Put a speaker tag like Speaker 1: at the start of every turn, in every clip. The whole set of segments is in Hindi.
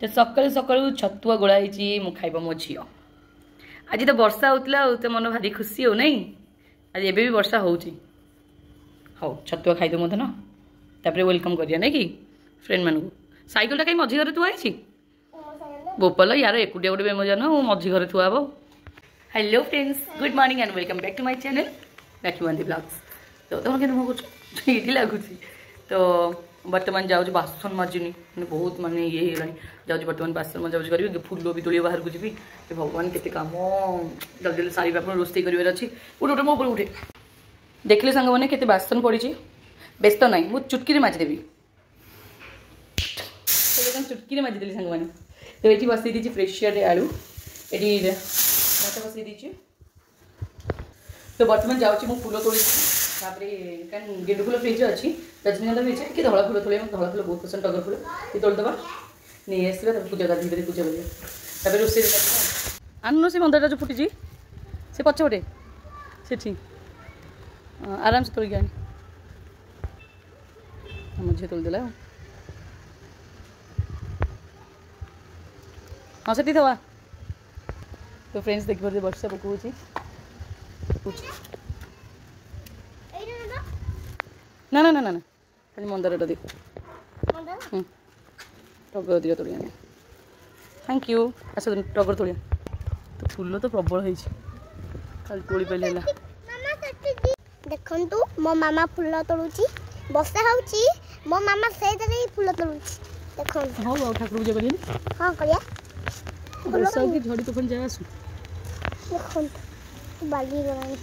Speaker 1: तो सकाळु सकाळु छतुआ गोळाई मु खाइबा मो झी आज तो वर्षा होता तो मन भारी खुशी हो नहीं आज एबे भी वर्षा होउची हो छतुआ खाइदे मत ना तापर वेलकम करिया नहीं कि फ्रेंड मान साइकिल टा कहीं मझी घरे थुआ बोपल यार एकुटिया गोटे बेमजा ना मझी घरे थुआ हे। Hello friends good morning and welcome back to my channel Rakhi Bandi blogs. तो तुम के ये लगुच तो बर्तमान जाऊँ बासन मजुनी मैंने बहुत मानने ये जाऊँ बर्तमान बासन मजा करी फूल भी तोड़ बाहर को जी भगवान केते काम जल्दी जल्दी सारी आप रोषे कर अच्छी उठे उठे मो ऊपर उठे देखिले सांग मैंने केते बासन पड़ी व्यस्त ना मुझे चुटकी माजिदेवी चुटकी माजिदेली सांग मैंने। तो ये बसई दी फ्रेशियर आलू ये भात बसई दी। तो बर्तमान जाऊँ मु फूल तोड़ी गेंडू फूल फ्रिज अच्छी रजनीगंधा फ्रिज कि धला फूल तोड़े धला फूल बहुत पसंद टगर फूल ये तोड़देवा नहीं आसवा पूजा कर धीरे पूजा कर रोषे आनुन से मंदिर जो फुटी से पछपटे से आराम से तोड़िक आम झी तोड़देला हाँ से थवा। तो फ्रेंड्स देख पारे वर्षा पकाऊँ ना ना ना ना खाली मंदार टा देख टगर दिया तोड़िया थैंक यू आस टगर तोड़िया। तो फूल तो प्रबल है खाली तोड़ी पाइले
Speaker 2: देखु मो मामा फूल तोड़ुची बसा होची मो मामा से फूल तोड़ुची देखो
Speaker 1: हाँ ठाकुर पूजा करिए
Speaker 2: हाँ करिया
Speaker 1: वर्षा की झड़ी तूफान जाए आसू
Speaker 2: देखो बाली गलानी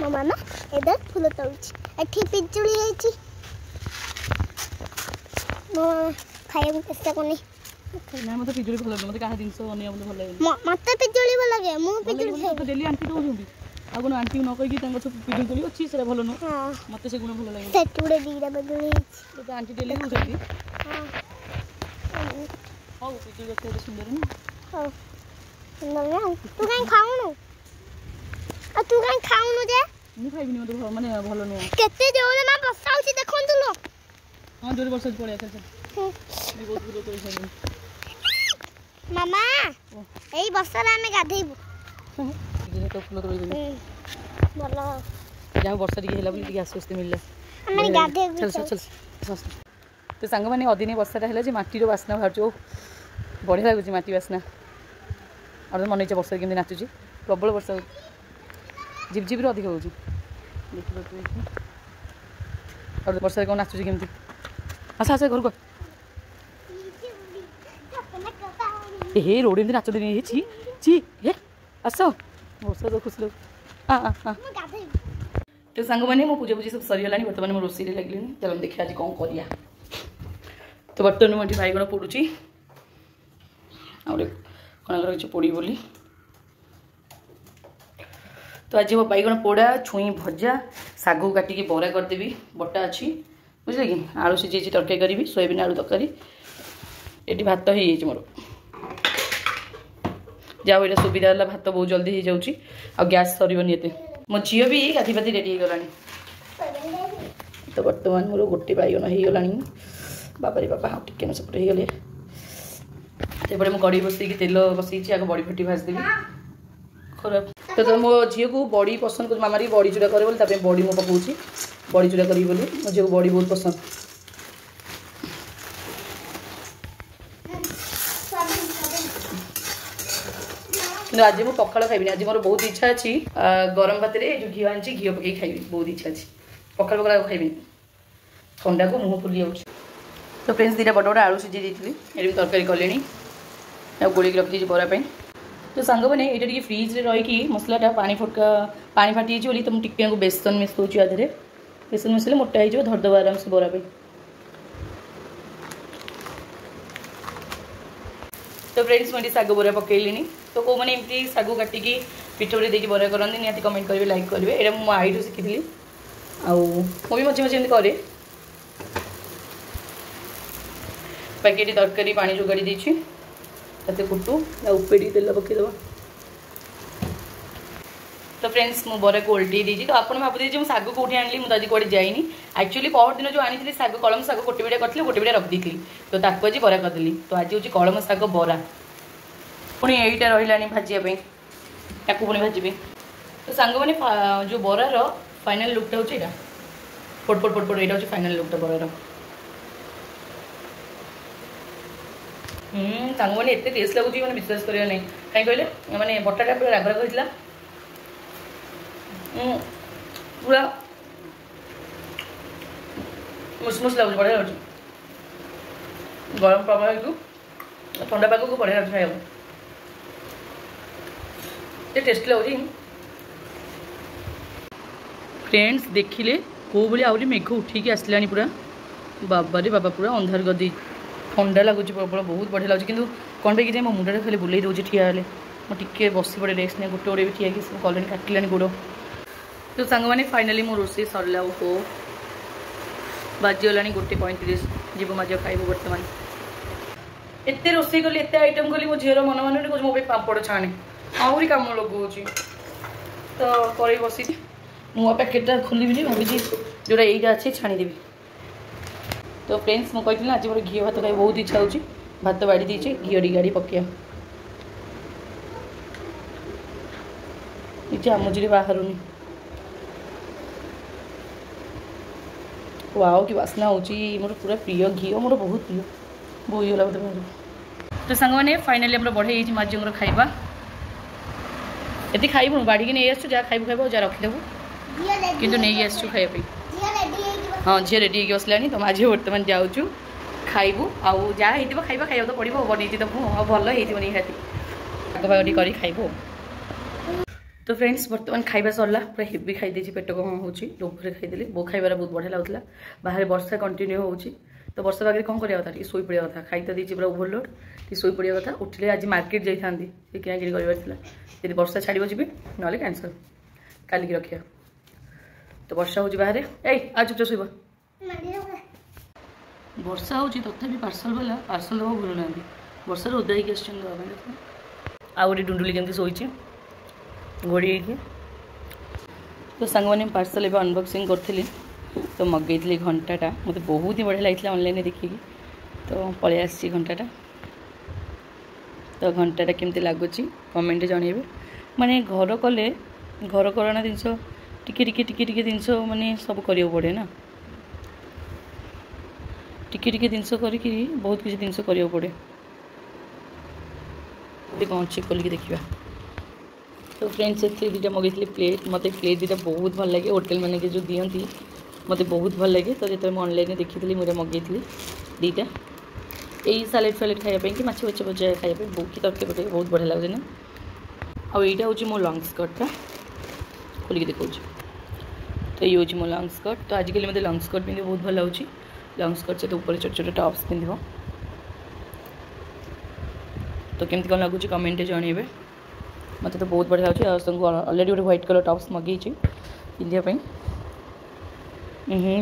Speaker 2: मो मामा इधर फूल तोड़ुची एठी पिजुली हेची मो खाइबा चेष्टा कोनी
Speaker 1: ना मते पिजुली भल लागे मते काहा जिंस बनिया मते भल लागे
Speaker 2: मते पिजुली भल लागे मु पिजुली खाइ
Speaker 1: डेली आंटी दोउछंती आ कोन आंटी न कहि कि तंग सब पिजुली तोली अछि सेरा भल न
Speaker 2: हां
Speaker 1: मते से गुण भल लागे
Speaker 2: सेटुडे दीरा बदली
Speaker 1: तो आंटी डेली दोउछंती
Speaker 2: हां
Speaker 1: हां पिजुली केते सुंदर न
Speaker 2: हां सुंदर तू काई खाउनु आ तू काई खाउनु जे
Speaker 1: मु खाइबिनी मते माने भल न
Speaker 2: केते जोरे ना बसा होची देखंतु लो
Speaker 1: हां जोरे वर्षा पड़े चल भी बहुत फूल तोली छन
Speaker 2: मामा एई बसा रा में गाधेइबु
Speaker 1: ये तो फूल तोली
Speaker 2: बोलो
Speaker 1: जा वर्षा टिके हेला बोली टिके आश्वस्ति मिलला
Speaker 2: हमनी गाधेइबु
Speaker 1: चल चल चल। तो सांग माने अदिने वर्षाटा हेला जे माटीर बास्ना बाहर जो बढ़िया लागुची माटी बास्ना और मन इच्छा वर्षा केमती नाचुची प्रबल वर्षा झिपझिप रे अधिक होची देखि और वर्षा कौन नाचुची केमती आस आस घर को हे रोड एमती नाच दिन ची ची हे आस वर्षा तो खुश लोग आ तो सांग मैंने मो पूजा पूजी सब सरीगला बर्तमान मो रोषे लगे चलो देखिए आज कौन करिया। तो बर्तमान मुझे बैगण पोड़ी आगे कण किसी पोड़ी बोली तो आज वो बैगण पोड़ा छुई भजा सागु काटिकी बरा करदेवी बटा अच्छी बुझे कि आलू सीझे तरकारी करी सोयाबीन आलू तरकारी ये भात हो मोर जाओ ये सुविधा है भात बहुत जल्दी हो जाऊँगी आ गैस सर मो झील भी गाधी पाधी रेडी हो गला। तो बर्तमान मोर गोटे बैगण हो गला बाबारे बाबा हाँ टिके ना सेपटे हो गले सेपटे मुझे कड़ी बसई तेल बसई आगे बड़ी फटी भाजदेवी खराब। तो मो झील को बड़ी पसंद कर मामा बड़ी चूड़ा करे बड़ी मो पकाऊँ बड़ी चूड़ा करी बोली मो झील को बड़ी बहुत पसंद। आज मुझे पखाड़ खाइबी आज मोर बहुत इच्छा अच्छी गरम भात जो घी आनी घी पकई खाइबी बहुत इच्छा अच्छी पखाड़ पखाड़ खाइबी ठंडा को मुँह फुली जाऊँ। तो फ्रेंड्स दीटा बड़ बड़ आलू सीझे देती ये तरकारी कले गोलिक रखी बरापी। तो सांग मैंने ये फ्रिज रही मसलाटा पानी फटका पानी फाटी बोली तो मुझे टिके बेसन मिसौची आधे बेसन मिसले मोटा हो धरदेव आराम से बरापी। तो फ्रेंड्स मुझे साग बरा पकईली तो कौ मैंने एमती साग काटिकी पिठोरे देखिए बरा करते निहाती कमेंट करेंगे लाइक करेंगे ये मो आई शिखी आउ भी मझे मझे एमती करे पैकेट तरकारी पानी जोगाड़ी देती ताते कुटू उपेड़ी तेल पकईदे। तो फ्रेंड्स मु बरा को उल्टी देजी तो आपन भाबु देजी मु साग कोठी आनली मु दादी कोडी जाईनी एक्चुअली पहर दिन जो आनी साग कलम साग गोटे बिड़ा करथले गोटे बिड़ा रख दी तो ताको आज बरा कर देली तो आज होची कलम साग बरा पुणी एटा रहिलानी भाजिया पे ताको पुणी भाजिबे तो सांग माने जो बरा रो फाइनल लुकटा होची एटा फट फट फट फट एटा होची फाइनल लुकटा बरा रो सांग माने एते टेस्ट लागुची माने विश्वास करियो नै काई कहले माने बटाटा पूरा राग राग होइतला पूरा मुसमुस लगुच बढ़िया लगुच गरम पाग को ठंडा पाग को बढ़िया लगुच खाइबा टेस्ट लगुच फ्रेंड्स देखिले को बोली आउरी मेघ उठिकी आसलानी पूरा बाबा रे बाबा पूरा अंधार गदी ठंडा लगुच प्रबल बहुत बढ़िया लगुच किंतु कौन पे कि मो मुंडा खाली बुले दौर ठिया हेले मो टिके बसी पड़े रेस्ट नहीं गोटे गोटे भी ठिया कि कले काटिलानी गोड़ तो सांग मैंने फाइनाली मो रोसे सरला हो बाजीगला 1:35 जीव माज खाइब बर्तमान एत रोसे कली एत आइटम कली मो झीर मन मान कह मो पापड़ छाणे आहरी कम लगुच तो कर बसी मु पैकेटा खोलि भावी जोटा यहीटा अच्छे छाणीदेवी तो फ्रेंड्स मुझे कहती आज मोर घी भात खाई बहुत इच्छा होची भात बाड़ी दीचे घी डी गाड़ी पकिया चामचरे बाहरुनी वाओ कि बास्ना होची मोर पूरा प्रिय घी मोर बहुत प्रिय बोईगला बोलते तो सांग मैंने फाइनाली आम बढ़े माझी खाइबा ये खाइबुन बाड़ी की नहीं आसु जहाँ खाइबू खाइबू जहाँ रखिदेबू किंतु नहीं आसु खाइबा हाँ झील रेडी हो बसला तो माझे बर्तमान जाऊँ खाइबू आउ जहाँ हो खाइबा खाइबा तो पड़ो बनई तो भल हो निहाती आग भाग कर खाइबू तो फ्रेंड्स बर्तमान खाइबा सरला पूरा हेवी खाई देछि पेट कम होची लोभरे खाइदेली बो खाइबार बहुत बढ़िया लगुला बाहर वर्षा कंटिन्यू होची तो वर्षा पागे कौन करिया कथा टी सोई पड़िया कथा खाई तो देछि पूरा ओवरलोड टी सोई पड़िया कथा उठले आज मार्केट जाई थांदी किना किनी करबार थिला यदि वर्षा छाड़िबो जिबी नले कैंसल काली की रखिया तो वर्षा होची बाहर ए आज चुप सोइबो वर्षा होची तथापि पार्सल वाला पार्सल दबा भूल ना वर्षा ओदा ही क्वेश्चन दबा आ गोटे डुंडुली केमती सोईची घोड़ी तो सांग मैंने पार्सल एवं अनबॉक्सिंग करी तो मगई घंटाटा मत बहुत ही बढ़िया लगी ऑनलाइन देखिकी तो पलि आसी घंटाटा तो घंटाटा केमती लगुच कमेंट जनइबे माने घर कले घर करना जिनस टिके टिके टिके टिके जिनस माने सब करियो पड़े ना टिके टिके जिनस करी बहुत किसी जिनस करियो पड़े कौन चेक कर देखिए तो फ्रेंड्स से दुटा मगई प्लेट मत प्लेट दुटा बहुत भल लगे होटेल मैंने जो दिखती मत बहुत भल लगे तो जो ऑनलाइन देखी मुझे मगई दुटा यही सालेड फालेड खायापी कि माछ बाछ भजा खायापी बहुत तरकारी पकड़ बहुत बढ़िया लगे ना आईटा हूँ मो लंग स्कर्टा खोलिक देखा तो ये हूँ मो लंग स्कर्ट तो आजिकल मतलब लंग स्कर्ट पिंधे बहुत भल लगे लंग स्कर्ट से ऊपर छोट छोट टॉप्स पिंध तो केमती कौन लगुच कमेंट जनइबे मत तो बहुत बढ़िया लगे अलरेडी गोटे व्हाइट कलर टॉप्स मगई पिंधापी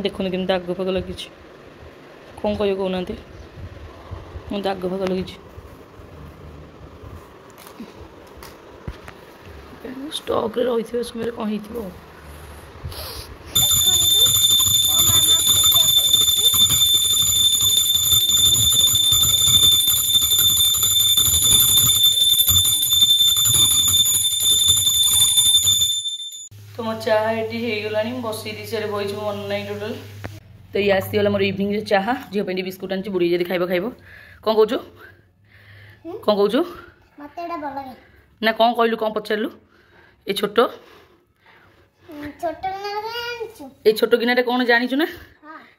Speaker 1: देखुन केमती आग फाग लगी कौन कह कहना मत आग फाग लगी स्टॉक रही समय कौन हो तो मो चाह ये होगला बसई दी से बही मन ना टोटाल तो ये आसीगला मोर इवनिंग रे चाह झील पे बिस्कुट आनी बुढ़ी जब खाइब खाइब कौन कौच कौन कौच ना कौन कहलु कौन पचारू ये छोट ये छोट गिनाटा कौन जाचु ना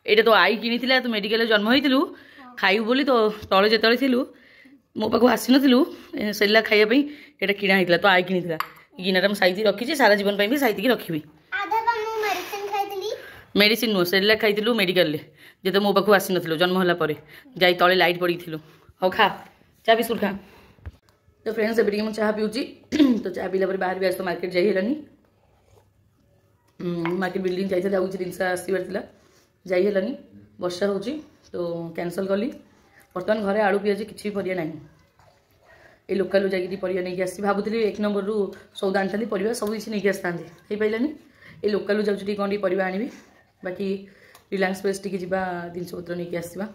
Speaker 1: यहाँ तो आई कि तू मेडिकल जन्म होइलु खाइबु बोली तो तले जिते थिलु मो पाक आसी नथिलु सेला खाइबा ये किणा होता तो आई कि गिनाटा मुझे साइज रखी सारा जीवन भी साइज रखी मेडिसिन नुह सेला खाई मेडिकल जो मो पाक आसी नथिलु जन्म होला जाई तले लाइट पड़ी हाँ खा चा बिस्कुट खा तो फ्रेंड्स एबे मुझे चाह पीऊँगी तो चाह पीला बाहर भी आज तो मार्केट जाइलानी मार्केट बिल्डिंग जाइए आउ जिन आसबार जाइलानी वर्षा हो तो कैंसल कली बर्तमान घरे आलू पिज किसी परिया ना ये लोकाल जाकि परिया नहीं आसी भावुली 1 नंबर रु सौदा आनी परिया सब किसी नहीं आसता हो पारानी ये लोकाल जाऊँगी कौन परिया आनी बाकी रिलायंस फ्रेश टी जा जिनपतर नहीं आसवा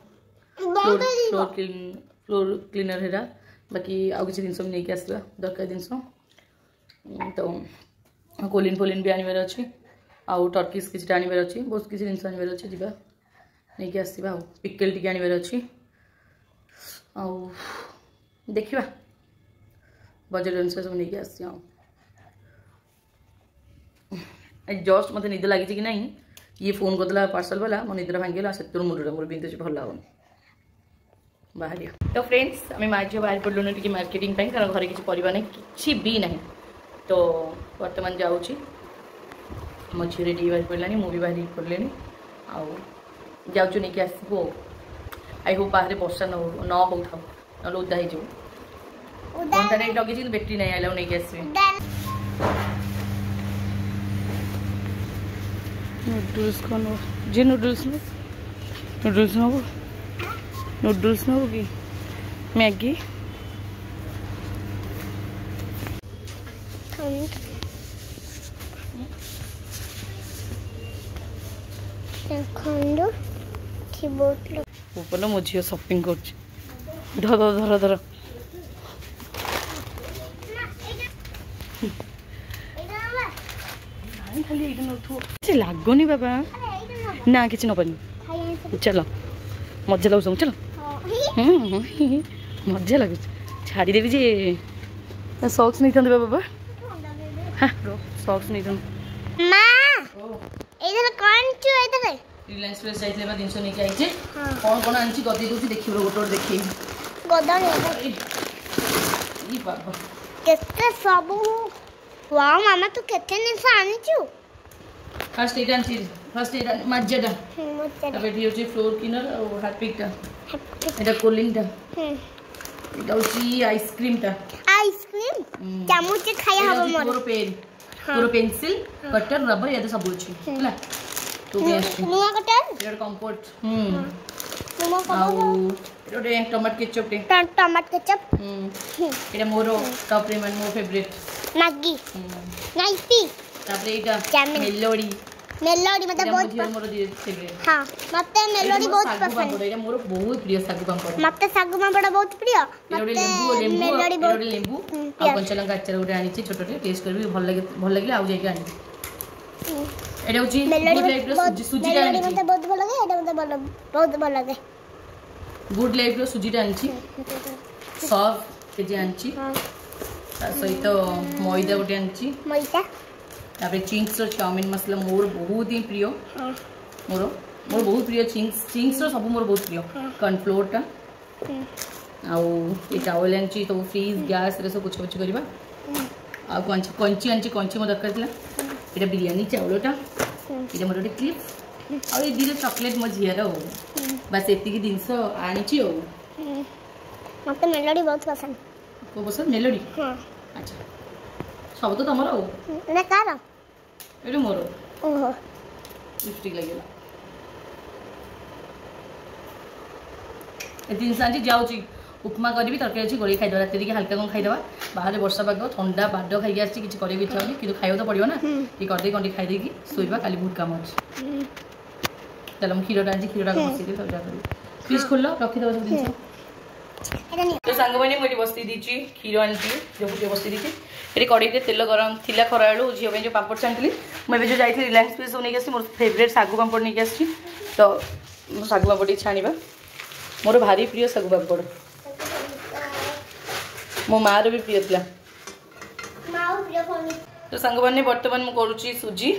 Speaker 1: फ्लोर क्लीनर है बाकी आउ किसी जिन नहीं आसवा दरकार जिनस तो कोलिन फोलिन भी आनबार अच्छी आउ टर्किश किसी आनबार अच्छी बहुत किसी जिन आनबार अच्छे जा नहीं आसवा पिकल टी आनबार अच्छी आउ देखा बजेट अनुसार सब नहीं आस जस्ट मत निद लगी कि नहीं ये फोन करदेला पार्सल वाला मो निद्रा भांगीगला से मुंडा मोर बिंदु भल लगुन बाहर तो फ्रेंड्स आम माँ झील बाहर पड़लुन टी मार्केटिंग कारण घर किसी परिवार नहीं किसी भी ना तो बर्तमान जाऊँगी मो झी रेडी बाहर पड़ा मुझे बाहर पड़े आउ नहीं आसबू आई होप बाहर वर्षा न हो था ना ओदा हो लगे बैटेरी नहीं आइला नहीं आसबे नूडल्स कौन जी नूडल्स नूडल्स नब नूडल्स नब कि मैगी ऊपर मो झी शॉपिंग कर धर धर धर लगुनि बाबा ना कि नपनी चलो मजा लगुच चलो मजा लगुच छाड़देवी जे सॉक्स नहीं था बाबा हाँ सॉक्स नहीं था रिलायंस फ्रेश जाइए जिन नहीं आई कौन कौन आनी गदे दूसरी देखिए गोटे गोटे देखे बाबा
Speaker 2: केते सब वाओ मामा तू केते जिनस आनिचु
Speaker 1: फर्स्ट एट आनी फर्स्ट एट मज्जाटा तबे डी होची फ्लोर क्लीनर और हार्पिकटा एटा कोलिंगटा एटा होची आइसक्रीमटा
Speaker 2: आइसक्रीम चामच खाया हबो मोर
Speaker 1: पूरा पेंसिल कटर रबर या तो सब होची हला तो
Speaker 2: नुआ कटर
Speaker 1: एटा कंपोर्ट आउ एटा टमाटो केचप टे
Speaker 2: टमाटो केचप
Speaker 1: एटा मोर टॉप रेमन मोर फेवरेट
Speaker 2: मैगी नाइपी
Speaker 1: तापर एटा मेलोडी
Speaker 2: मेलोडी मतलब बहुत
Speaker 1: मोर फेवरेट
Speaker 2: हां मते मेलोडी बहुत पसंद
Speaker 1: एटा मोर बहुत प्रिय सागु पापड़
Speaker 2: मते सागु पापड़ बहुत प्रिय
Speaker 1: मते मेलोडी बहुत लेंबू आ कंचा लंका अचार गोटे आनी छोटे टेस्ट करबी भल लगे आउ जाई आनी एटा होची गुड लाइफ रो सुजी टा आनी
Speaker 2: मते बहुत भल लगे एटा मते बहुत भल लगे
Speaker 1: गुड लाइफ रो सुजी टा आनी सब केजी आनी सहित मैदा गोटे आनी
Speaker 2: मैदा
Speaker 1: तापर चिंग्स चाउमिन मसला मोर बहुत ही प्रिय मोर मोर बहुत प्रिय चिंग्स सब मोर बहुत प्रिय कॉर्नफ्लोर टा आउ ये चावल आनी तो फ्रीज गैस रे सब कुछ कुछ करबा आ कंची आनी कंची मो दरकार थिला एटा बिरयानी चावलटा एटा मोर गोटे क्लिप आ ये दिले चॉकलेट मो झियार हो बस एतिकी जिनस आनी हो
Speaker 2: मते मेलोडी बहुत पसंद
Speaker 1: को पसंद मेलोडी
Speaker 2: हां
Speaker 1: अच्छा सब तो तमरो हो
Speaker 2: ना कार
Speaker 1: एटा मोर
Speaker 2: ओहो
Speaker 1: लिपस्टिक लागेला ए दिन सांजी जाउची उपमा करी तरकारी अच्छी गोली खाईदे रात के हल्का कौन खाईदे बाहर वर्षा पाग ठंडा बाद खाई आसी किसी करें इच्छा होनी कि खाइबा तो पड़ो ना ये करदे कंटी खाईदे कि शोबा काली बहुत काम अच्छे चलो मुझे क्षीरटा आज क्षीरटा बसई सब जगह फ्रिज खोल रखीद सब जिन तो सांग मैंने मुझे बसई देती क्षीर आनी जो फुटे बसई देती ये कड़े तेल गरम थी खरा बेलू झील जो पापड़ छाणी मुझे जो जाइए रिलायंस फ्रेश सब नहीं आसी मोर फेवरेट सागु पापड़ नहीं आसी तो सागु पापड़ छाणा मोर भारी प्रिय सागु पापड़ मो मार भी प्रिय था तो सांग मैंने बर्तमान मुझे सुजी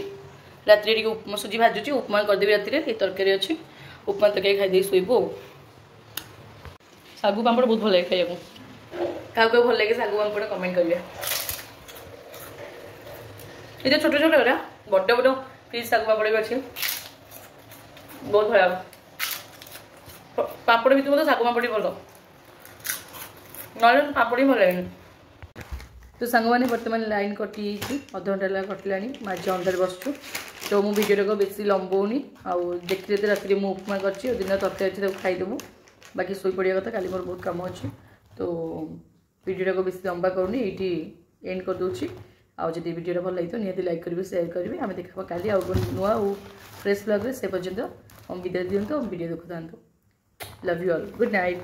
Speaker 1: रात उपमा सुजी भाजुची उपमा करदेवी राति तरकारी अच्छी उपमा तरकारी खाई शोबू सागु पापड़ बहुत भल लगे खाया क्या भल लगे सागु पापड़ कमेंट करेंगे ये छोट छोट गरा बड़ बड़ फ्रिज सागु पापड़ भी अच्छे बहुत भल पापड़ भी तो सागु पापड़ भल ना पापड़ ही भल लगे तो सांग मैंने बर्तमान लाइन कटि अध घंटा कटिला माझे अंधार बसचु तो मु भिडियो बेसी लंबौनी आउ देखिए तो राति मुझे उपमा कर दिन तरकारी अच्छी खाईदेबू बाकी शोई पड़ा कथा काली मोर बहुत कम अच्छे तो वीडियो को बेसी लंबा करूनी ये एंड कर दूची आउ जदि वीडियो भल लगी तो निहाती लाइक करेंगे शेयर करेंगे आम देखा काली आउ नुआ फ्रेश ब्लॉग से पर्यटन हम विदाय दिंतु वीडियो देखुता love you all good night.